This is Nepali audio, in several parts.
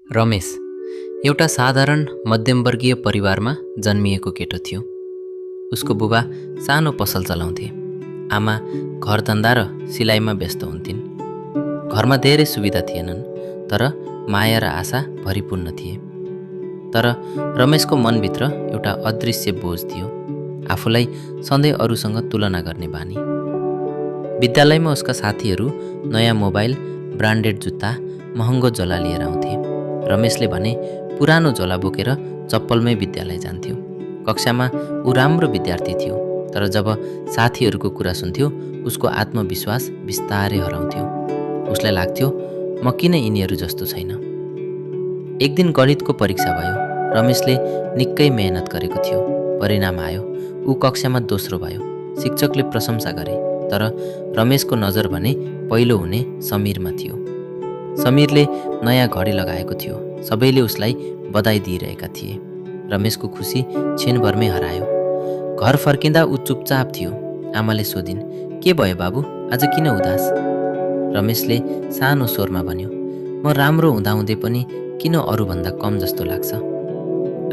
रमेश एउटा साधारण मध्यमवर्गीय परिवारमा जन्मिएको केटो थियो। उसको बुबा सानो पसल चलाउँथे। आमा घरधन्दा र सिलाइमा व्यस्त हुन्थिन्। घरमा धेरै सुविधा थिएनन्, तर माया र आशा भरिपूर्ण थिए। तर रमेशको मनभित्र एउटा अदृश्य बोझ थियो, आफूलाई सधैँ अरूसँग तुलना गर्ने बानी। विद्यालयमा उसका साथीहरू नयाँ मोबाइल, ब्रान्डेड जुत्ता, महँगो झोला लिएर आउँथे। रमेशले भने पुरानो झोला बोकेर चप्पलमै विद्यालय जान्थ्यो। कक्षामा ऊ राम्रो विद्यार्थी थियो, तर जब साथीहरूको कुरा सुन्थ्यो उसको आत्मविश्वास बिस्तारै हराउँथ्यो। उसलाई लाग्थ्यो, म किन यिनीहरू जस्तो छैन। एक दिन गणितको परीक्षा भयो। रमेशले निकै मेहनत गरेको थियो। परिणाम आयो, ऊ कक्षामा दोस्रो भयो। शिक्षकले प्रशंसा गरे, तर रमेशको नजर भने पहिलो हुने समीरमा थियो। समीरले नयाँ घडी लगाएको थियो। सबैले उसलाई बधाई दिइरहेका थिए। रमेशको खुसी क्षणभरमै हरायो। घर फर्किँदा ऊ चुपचाप थियो। आमाले सोधिन्, के भयो बाबु, आज किन उदास? रमेशले सानो स्वरमा भन्यो, म राम्रो हुँदाहुँदै पनि किन अरूभन्दा कम जस्तो लाग्छ।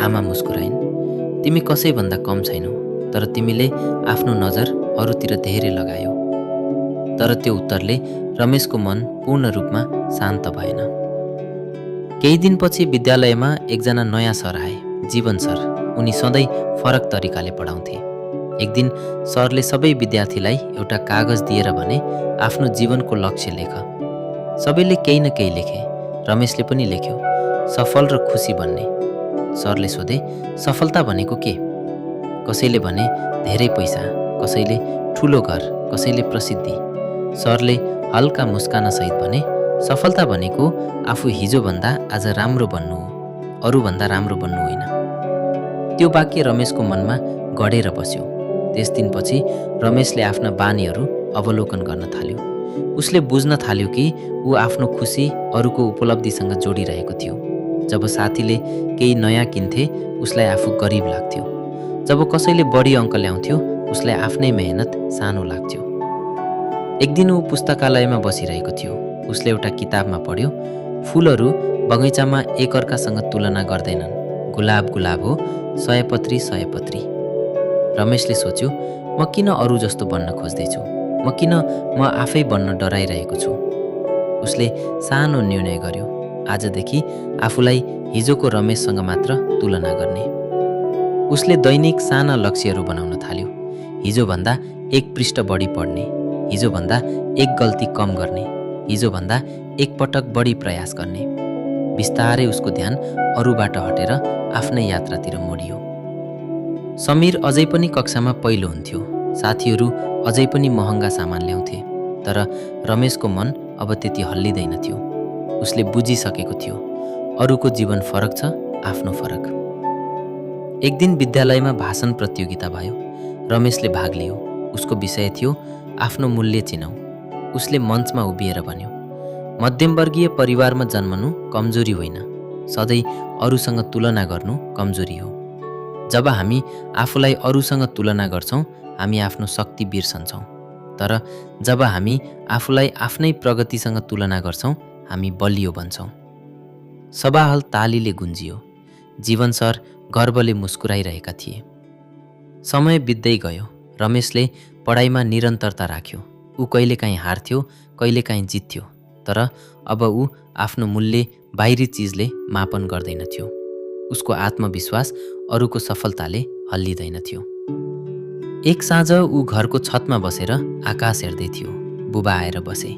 आमा मुस्कुराइन्, तिमी कसैभन्दा कम छैनौ, तर तिमीले आफ्नो नजर अरूतिर धेरै लगायौ। तर त्यो उत्तरले रमेशको मन पूर्ण रूपमा शान्त भएन। केही दिनपछि विद्यालयमा एकजना नयाँ सर आए, जीवन सर। उनी सधैँ फरक तरिकाले पढाउँथे। एक दिन सरले सबै विद्यार्थीलाई एउटा कागज दिएर भने, आफ्नो जीवनको लक्ष्य लेख। सबैले केही न केही लेखे। रमेशले पनि लेख्यो, सफल र खुसी बन्ने। सरले सोधे, सफलता भनेको के? कसैले भने धेरै पैसा, कसैले ठुलो घर, कसैले प्रसिद्धि। सरले हल्का मुस्कानसहित भने, सफलता भनेको आफू हिजोभन्दा आज राम्रो बन्नु हो, अरूभन्दा राम्रो बन्नु होइन। त्यो वाक्य रमेशको मनमा गढेर बस्यो। त्यस दिनपछि रमेशले आफ्ना बानीहरू अवलोकन गर्न थाल्यो। उसले बुझ्न थाल्यो कि ऊ आफ्नो खुसी अरूको उपलब्धिसँग जोडिरहेको थियो। जब साथीले केही नयाँ किन्थे उसलाई आफू गरिब लाग्थ्यो। जब कसैले बढी अङ्क ल्याउँथ्यो उसलाई आफ्नै मेहनत सानो लाग्थ्यो। एक दिन ऊ पुस्तकालयमा बसिरहेको थियो। उसले एउटा किताबमा पढ्यो, फुलहरू बगैँचामा एकअर्कासँग तुलना गर्दैनन्। गुलाब गुलाब हो, सयपत्री सयपत्री। रमेशले सोच्यो, म किन अरू जस्तो बन्न खोज्दैछु? म आफै बन्न डराइरहेको छु। उसले सानो निर्णय गर्यो, आजदेखि आफूलाई हिजोको रमेशसँग मात्र तुलना गर्ने। उसले दैनिक साना लक्ष्यहरू बनाउन थाल्यो। हिजोभन्दा एक पृष्ठ बढी पढ्ने, हिजोभन्दा एक गल्ती कम गर्ने, हिजोभन्दा एक पटक बढी प्रयास गर्ने। बिस्तारै उसको ध्यान अरूबाट हटेर आफ्नै यात्रातिर मोडियो। समीर अझै पनि कक्षामा पहिलो हुन्थ्यो। साथीहरू अझै पनि महँगा सामान ल्याउँथे, तर रमेशको मन अब त्यति हल्लिँदैन थियो। उसले बुझिसकेको थियो, अरूको जीवन फरक छ, आफ्नो फरक। एक दिन विद्यालयमा भाषण प्रतियोगिता भयो। रमेशले भाग लियो। उसको विषय थियो, आफ्नो मूल्य चिनाऊ। उसले मञ्चमा उभिएर भन्यो, मध्यमवर्गीय परिवारमा जन्मनु कमजोरी होइन, सधैँ अरूसँग तुलना गर्नु कमजोरी हो। जब हामी आफूलाई अरूसँग तुलना गर्छौँ हामी आफ्नो शक्ति बिर्सन्छौँ, तर जब हामी आफूलाई आफ्नै प्रगतिसँग तुलना गर्छौँ हामी बलियो बन्छौँ। सभाहल तालीले गुन्जियो। जीवन सर गर्वले मुस्कुराइरहेका थिए। समय बित्दै गयो। रमेशले पढाइमा निरन्तरता राख्यो। ऊ कहिलेकाहीँ हार्थ्यो, कहिलेकाहीँ जित्थ्यो, तर अब ऊ आफ्नो मूल्य बाहिरी चिजले मापन गर्दैनथ्यो। उसको आत्मविश्वास अरूको सफलताले हल्लिँदैन थियो। एक साँझ ऊ घरको छतमा बसेर आकाश हेर्दै थियो। बुबा आएर बसे।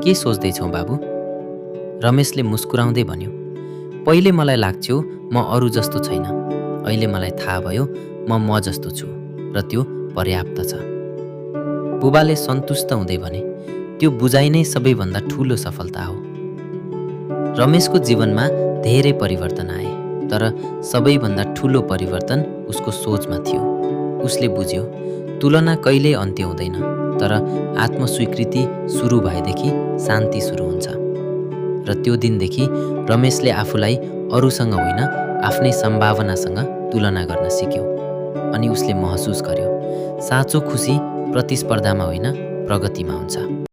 के सोच्दैछौ बाबु? रमेशले मुस्कुराउँदै भन्यो, पहिले मलाई लाग्थ्यो म अरू जस्तो छैन, अहिले मलाई थाहा भयो म जस्तो छु र त्यो पर्याप्त छ। बुबाले सन्तुष्ट हुँदै भने, त्यो बुझाइ नै सबैभन्दा ठुलो सफलता हो। रमेशको जीवनमा धेरै परिवर्तन आए, तर सबैभन्दा ठुलो परिवर्तन उसको सोचमा थियो। उसले बुझ्यो, तुलना कहिल्यै अन्त्य हुँदैन, तर आत्मस्वीकृति सुरु भएदेखि शान्ति सुरु हुन्छ। र त्यो दिनदेखि रमेशले आफूलाई अरूसँग होइन आफ्नै सम्भावनासँग तुलना गर्न सिक्यो। अनि उसले महसुस गर्यो, साँचो खुसी प्रतिस्पर्धामा होइन प्रगतिमा हुन्छ।